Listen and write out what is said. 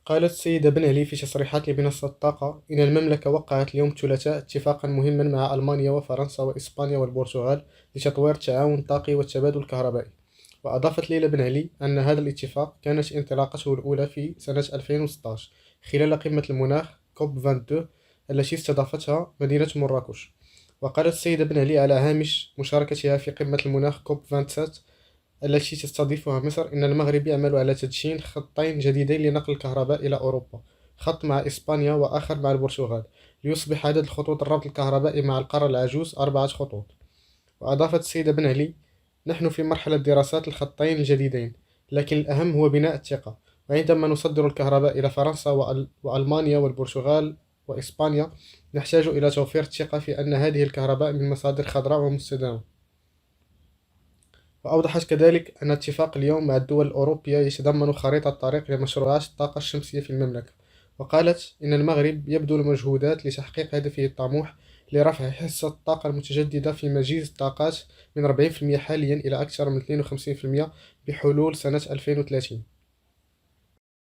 قالت السيدة بن علي في تصريحات لمنصة طاقة إن المملكة وقعت اليوم الثلاثاء اتفاقا مهما مع ألمانيا وفرنسا وإسبانيا والبرتغال لتطوير التعاون الطاقي والتبادل الكهربائي. وأضافت ليلى بن علي أن هذا الاتفاق كانت انطلاقته الأولى في سنة 2016 خلال قمة المناخ كوب 22 التي استضافتها مدينة مراكش. وقالت السيدة بن علي على هامش مشاركتها في قمة المناخ كوب 27 التي تستضيفها مصر إن المغرب يعمل على تدشين خطين جديدين لنقل الكهرباء إلى أوروبا، خط مع إسبانيا وآخر مع البرتغال، ليصبح عدد الخطوط الربط الكهربائي مع القارة العجوز 4 خطوط. وأضافت السيدة بن علي: نحن في مرحلة دراسة الخطين الجديدين، لكن الأهم هو بناء الثقة. وعندما نصدر الكهرباء إلى فرنسا وألمانيا والبرتغال وإسبانيا، نحتاج إلى توفير الثقة في أن هذه الكهرباء من مصادر خضراء ومستدامة. وأوضحت كذلك أن اتفاق اليوم مع الدول الأوروبية يتضمن خريطة طريق لمشروعات الطاقة الشمسية في المملكة. وقالت إن المغرب يبذل مجهودات لتحقيق هدفه الطموح لرفع حصة الطاقة المتجددة في مجيز الطاقات من 40% حاليا إلى أكثر من 52% بحلول سنة 2030.